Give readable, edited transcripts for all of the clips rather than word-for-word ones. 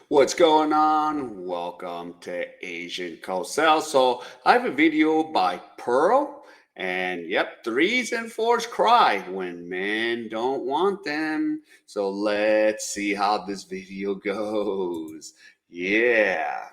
What's going on? Welcome to Asian Cosell. So I have a video by Pearl, and yep, threes and fours cry when men don't want them. So let's see how this video goes. Yeah.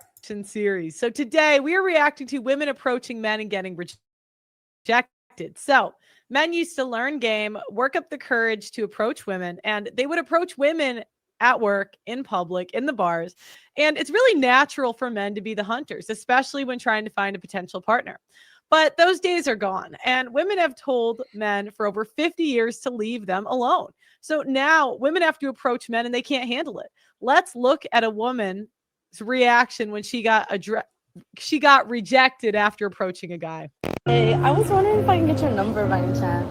Series. So today we are reacting to women approaching men and getting rejected. So men used to learn game, work up the courage to approach women, and they would approach women at work, in public, in the bars. And it's really natural for men to be the hunters, especially when trying to find a potential partner. But those days are gone, and women have told men for over 50 years to leave them alone. So now women have to approach men and they can't handle it. Let's look at a woman's reaction when she got rejected after approaching a guy. Hey, I was wondering if I can get your number by any chance.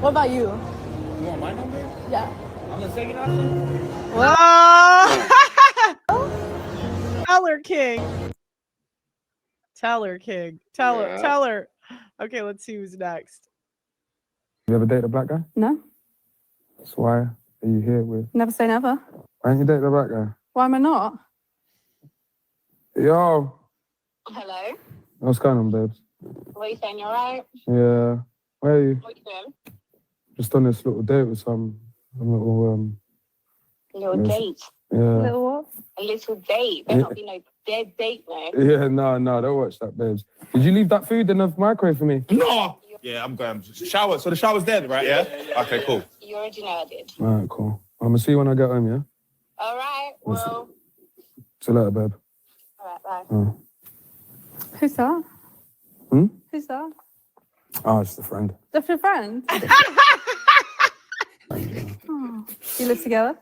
What about you? You want my number? Yeah. I'm the second option. Oh! Tell her, King. Tell her, King. Tell her. Yeah. Tell her. Okay, let's see who's next. You ever dated a black guy? No. So why are you here with? Never say never. Why ain't you dating a black guy? Why am I not? Yo, Hello. what's going on, babes? What are you saying? You alright? Yeah, where are you? What are you doing? Just on this little date with some little Little Yes. date. yeah, Little what? A little date. Better not be no dead date, though. yeah. No, don't watch that, babes. Did you leave that food in the microwave for me? No. Yeah, I'm going. Shower. So the shower's dead, right? Yeah. Okay, cool. You already know I did. All right, cool. I'm gonna see you when I get home. Yeah. Alright, well. See you later, babe. Alright, bye. Oh, Who's that? Hmm? Who's that? oh just a friend. That's your friend? Oh. You live together?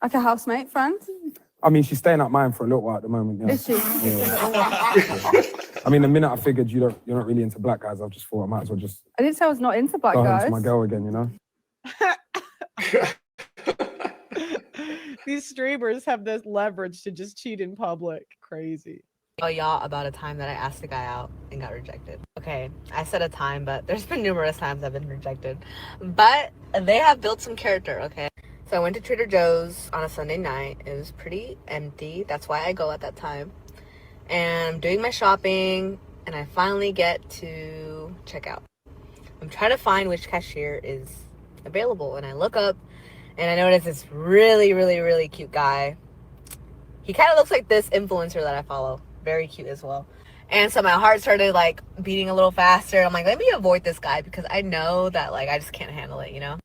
Like a housemate friend? I mean, she's staying at mine for a little while at the moment. Yeah. Is she? I mean, the minute I figured you're not really into black guys, I just thought I might as well just I didn't say I was not into black go home guys. to my girl again, you know. These streamers have this leverage to just cheat in public. Crazy. Tell y'all about a time that I asked a guy out and got rejected. Okay, I said a time, but there's been numerous times I've been rejected. But they have built some character, okay? So I went to Trader Joe's on a Sunday night. It was pretty empty. That's why I go at that time. And I'm doing my shopping, and I finally get to check out. I'm trying to find which cashier is available, and I look up, and I notice this really, really, really cute guy. He kind of looks like this influencer that I follow. Very cute as well. And so my heart started like beating a little faster. I'm like, let me avoid this guy because I know that like I just can't handle it, you know?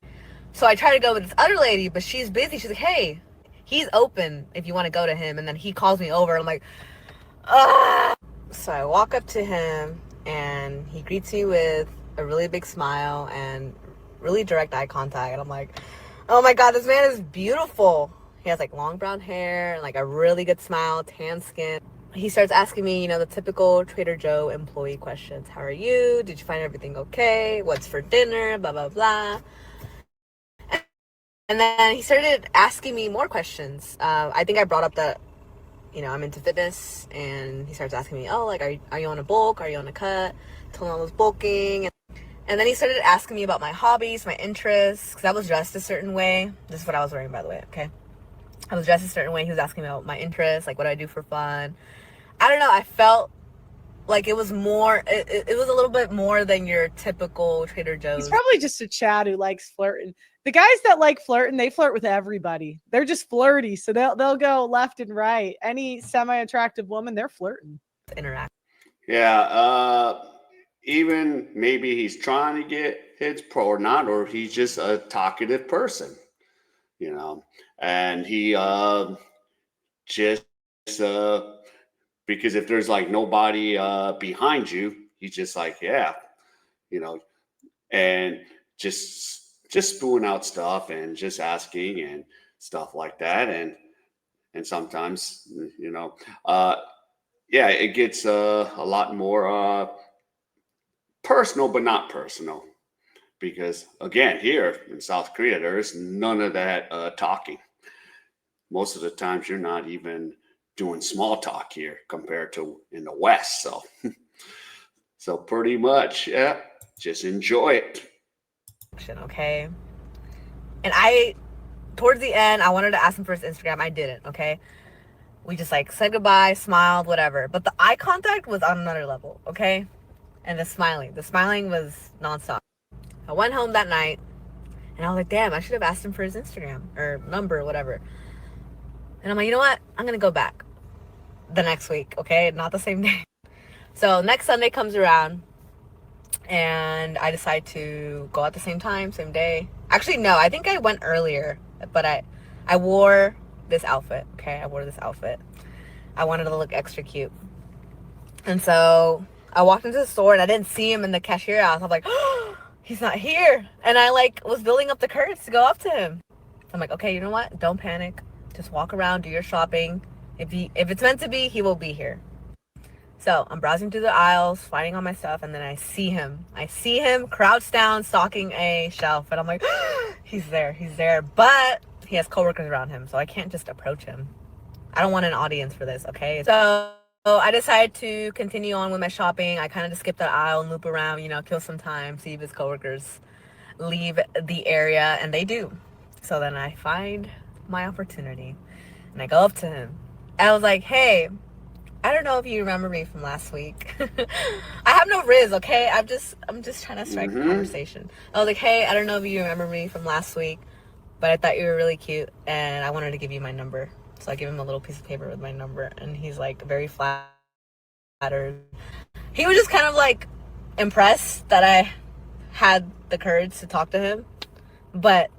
So I try to go with this other lady, but she's busy. She's like, hey, he's open if you want to go to him. And then he calls me over. I'm like, ah. So I walk up to him and he greets me with a really big smile and really direct eye contact. And I'm like, oh my God, this man is beautiful. He has like long brown hair and like a really good smile, tan skin. He starts asking me, you know, the typical Trader Joe employee questions. How are you? Did you find everything okay? What's for dinner? Blah, blah, blah. And then he started asking me more questions. I think I brought up that, you know, I'm into fitness. And he starts asking me, oh, like, are you on a bulk? Are you on a cut? Told him I was bulking. And then he started asking me about my hobbies, my interests. Because I was dressed a certain way. This is what I was wearing, by the way, okay? I was dressed a certain way. He was asking me about my interests, like what I do for fun. I don't know. I felt like it was more, it was a little bit more than your typical Trader Joe's. He's probably just a chat who likes flirting. The guys that like flirting, they flirt with everybody. They're just flirty, so they'll go left and right. Any semi-attractive woman, they're flirting. Interact. Yeah. Even maybe he's trying to get his pro or not, or he's just a talkative person, you know, and he just because if there's like nobody behind you, he's just like, yeah, you know, and just spewing out stuff and just asking and stuff like that, and sometimes, you know, yeah, it gets a lot more personal, but not personal, because again, here in South Korea, there is none of that talking. Most of the times, you're not even doing small talk here compared to in the West. So, so pretty much, yeah, just enjoy it. Okay. And I towards the end, I wanted to ask him for his Instagram. I didn't, okay? We just like said goodbye, smiled, whatever. But the eye contact was on another level, okay? And the smiling was nonstop. I went home that night and I was like, damn, I should have asked him for his Instagram or number or whatever. And I'm like, you know what? I'm going to go back the next week, okay? Not the same day. So next Sunday comes around and I decide to go at the same time, same day. Actually, no, I think I went earlier, but I wore this outfit, okay? I wore this outfit. I wanted to look extra cute. And so I walked into the store and I didn't see him in the cashier house. I'm like, oh, he's not here. And I like was building up the courage to go up to him. I'm like, okay, you know what? Don't panic. Just walk around, do your shopping. If it's meant to be, he will be here. So I'm browsing through the aisles, finding all my stuff, and then I see him. I see him crouched down, stalking a shelf, and I'm like, he's there. But he has coworkers around him, so I can't just approach him. I don't want an audience for this, okay? So I decided to continue on with my shopping. I kind of just skip that aisle and loop around, kill some time, see if his coworkers leave the area, and they do. So then I find my opportunity, and I go up to him. I was like, hey, I don't know if you remember me from last week. I have no riz, okay? I'm just trying to strike a conversation. I was like, hey, I don't know if you remember me from last week, but I thought you were really cute and I wanted to give you my number. So I give him a little piece of paper with my number and he's like very flattered. He was just kind of like impressed that I had the courage to talk to him, but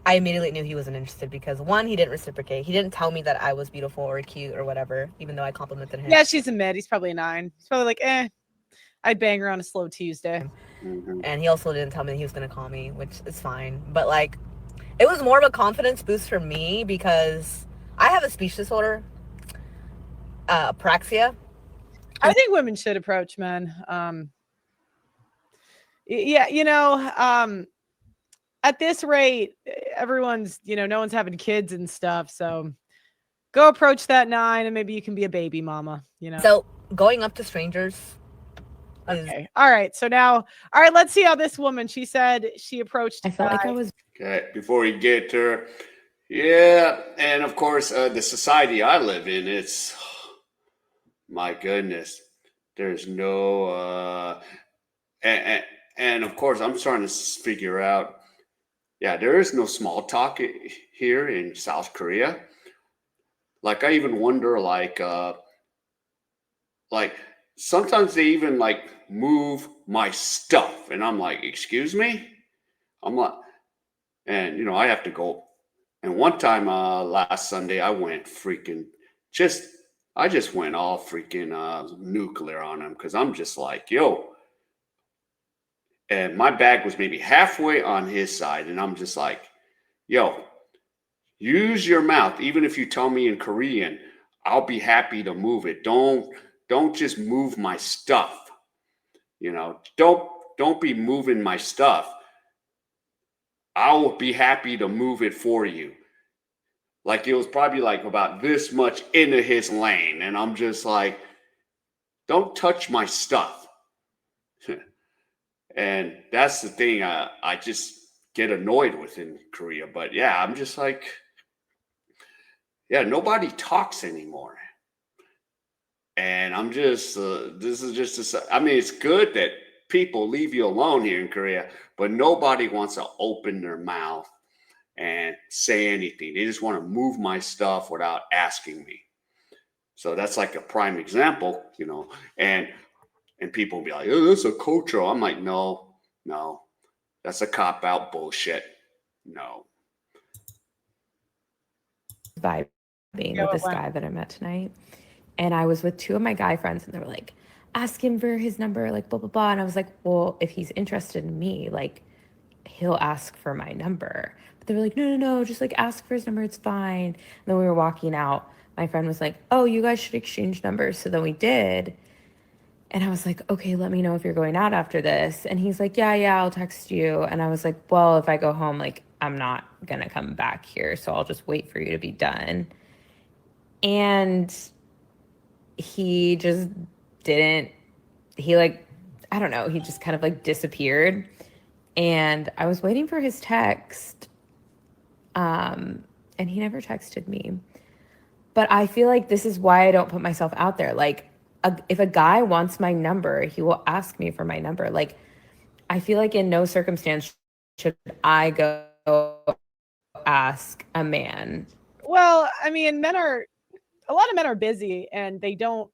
I immediately knew he wasn't interested because one, he didn't reciprocate. He didn't tell me that I was beautiful or cute or whatever, even though I complimented him. Yeah, she's a mid. He's probably a 9. He's probably like, I'd bang her on a slow Tuesday. And he also didn't tell me that he was going to call me, which is fine. But like, it was more of a confidence boost for me because I have a speech disorder, apraxia. I think women should approach men. At this rate, everyone's, no one's having kids and stuff. So go approach that 9 and maybe you can be a baby mama, So going up to strangers. Okay. All right. So now, all right, let's see how this woman, she said she approached. I felt like I was. Okay, before we get to her. Yeah. And of course, the society I live in, it's, my goodness, there's no, and of course, I'm starting to figure out, yeah, there is no small talk here in South Korea. Like, I even wonder, like sometimes they even like move my stuff, and I'm like, excuse me? I'm like, and I have to go. And one time last Sunday, I went freaking I just went all freaking nuclear on him because I'm just like, yo. And my bag was maybe halfway on his side, and I'm just like, yo, use your mouth. Even if you tell me in Korean, I'll be happy to move it. Don't just move my stuff. Don't be moving my stuff. I'll be happy to move it for you. Like, it was probably like about this much into his lane, and I'm just like, don't touch my stuff. And that's the thing I just get annoyed with in Korea. But yeah, I'm just like, yeah, nobody talks anymore. And I'm just, this is just, I mean, it's good that people leave you alone here in Korea, but nobody wants to open their mouth and say anything. They just want to move my stuff without asking me. So that's like a prime example, and people will be like, oh, that's a culture. I'm like, no, that's a cop-out bullshit. No. Vibing with this guy that I met tonight. And I was with 2 of my guy friends and they were like, ask him for his number, like blah, blah, blah. And I was like, well, if he's interested in me, like he'll ask for my number. But they were like, no, just like ask for his number. It's fine. And then we were walking out. My friend was like, oh, you guys should exchange numbers. So then we did. And I was like, okay, let me know if you're going out after this. And he's like, yeah, I'll text you. And I was like, well, if I go home, like, I'm not going to come back here. So I'll just wait for you to be done. And he just didn't, I don't know, he just kind of like disappeared. And I was waiting for his text. And he never texted me. But I feel like this is why I don't put myself out there. Like, if a guy wants my number, he will ask me for my number. Like, I feel like in no circumstance should I go ask a man. Well, I mean, a lot of men are busy and they don't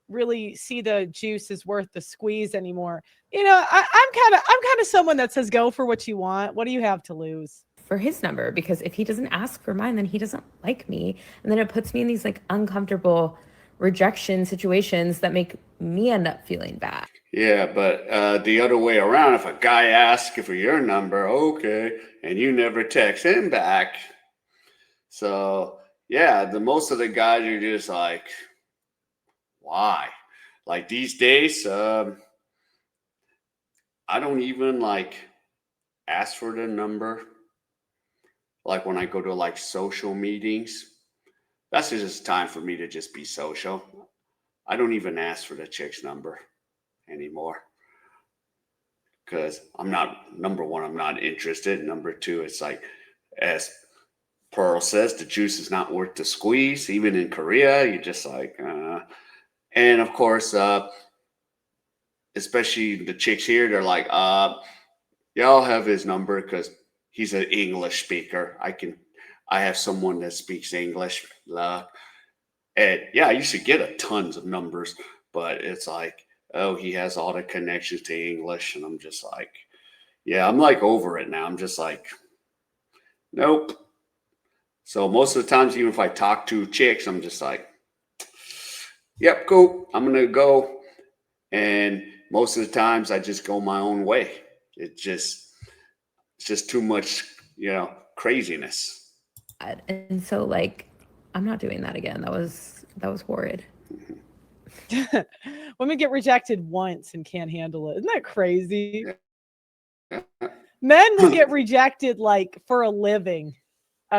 really see the juice is worth the squeeze anymore. You know, I'm kind of someone that says go for what you want. What do you have to lose? For his number, because if he doesn't ask for mine, then he doesn't like me, and then it puts me in these like uncomfortable rejection situations that make me end up feeling bad. Yeah, but the other way around, if a guy asks for your number, okay, and you never text him back. So yeah, the most of the guys are just like, why? Like these days, I don't even like ask for the number. Like when I go to like social meetings, that's just time for me to just be social. I don't even ask for the chick's number anymore because I'm not, number one, I'm not interested. Number two, it's like, as Pearl says, the juice is not worth the squeeze. Even in Korea, you're just like, and of course, especially the chicks here, they're like, yeah, I'll have his number because he's an English speaker. I have someone that speaks English. And yeah, you should get a tons of numbers, but it's like, oh, he has all the connections to English. And I'm just like, yeah, I'm like over it now. I'm just like, nope. So most of the times, even if I talk to chicks, I'm just like, yep, cool. I'm going to go. And most of the times I just go my own way. It's just too much, craziness. And so like, I'm not doing that again. That was horrid. Women get rejected once and can't handle it. Isn't that crazy? Men will get rejected like for a living.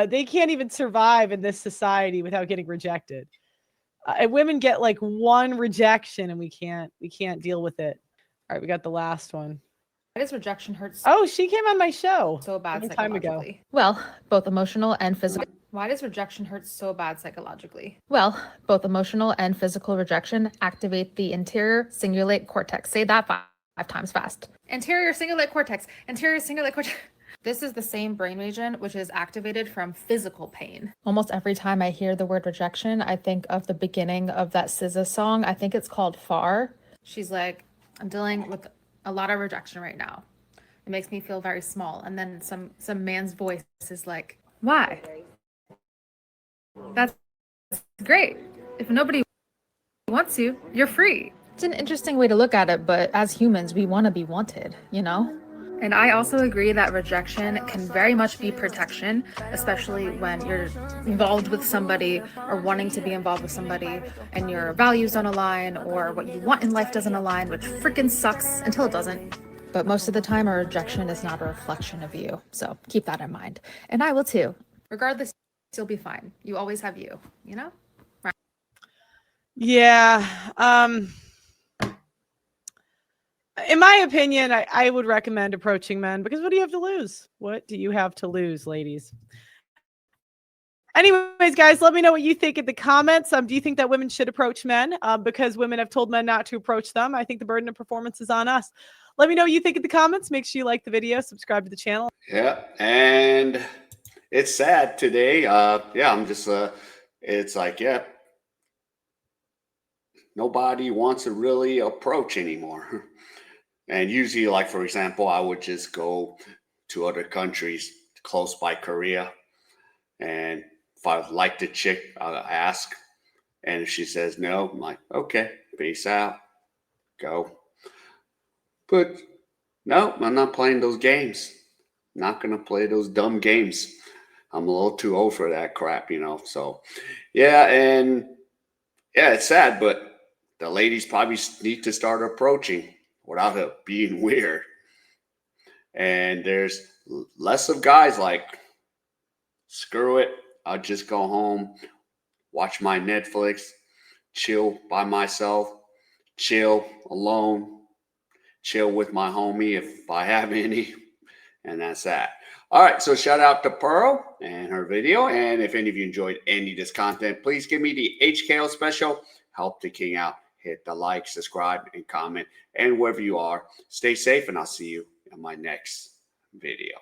They can't even survive in this society without getting rejected. And women get like one rejection and we can't deal with it. All right, we got the last one. Why does rejection hurt Oh, she came on my show so bad a long time ago. psychologically? Well, both emotional and physical. Why does rejection hurt so bad psychologically? Well, both emotional and physical rejection activate the anterior cingulate cortex. Say that five times fast. Anterior cingulate cortex. Anterior cingulate cortex. This is the same brain region which is activated from physical pain. Almost every time I hear the word rejection, I think of the beginning of that SZA song. I think it's called Far. She's like, I'm dealing with a lot of rejection right now. It makes me feel very small. And then some man's voice is like, why? That's great. If nobody wants you, you're free. It's an interesting way to look at it, but as humans, we want to be wanted, you know? And I also agree that rejection can very much be protection, especially when you're involved with somebody or wanting to be involved with somebody and your values don't align or what you want in life doesn't align, which freaking sucks until it doesn't. But most of the time, a rejection is not a reflection of you. So keep that in mind. And I will too. Regardless, you'll be fine. You always have you, you know? Right. Yeah. In my opinion, I would recommend approaching men because what do you have to lose? What do you have to lose, ladies? Anyways, guys, let me know what you think in the comments. Do you think that women should approach men because women have told men not to approach them? I think the burden of performance is on us. Let me know what you think in the comments. Make sure you like the video, subscribe to the channel. Yeah, and it's sad today. Yeah, I'm just, it's like, yeah, nobody wants to really approach anymore. And usually, like, for example, I would just go to other countries close by Korea. And if I like the chick, I'll ask. And if she says no, I'm like, okay, peace out, go. But no, I'm not playing those games. Not going to play those dumb games. I'm a little too old for that crap, So, yeah, and yeah, it's sad, but the ladies probably need to start approaching without it being weird. And there's less of guys like, screw it, I'll just go home, watch my Netflix, chill by myself, chill alone, chill with my homie if I have any, and that's that. All right, so shout out to Pearl and her video. And if any of you enjoyed any of this content, please give me the HKO special. Help the king out. Hit the like, subscribe, and comment. And wherever you are, stay safe, and I'll see you in my next video.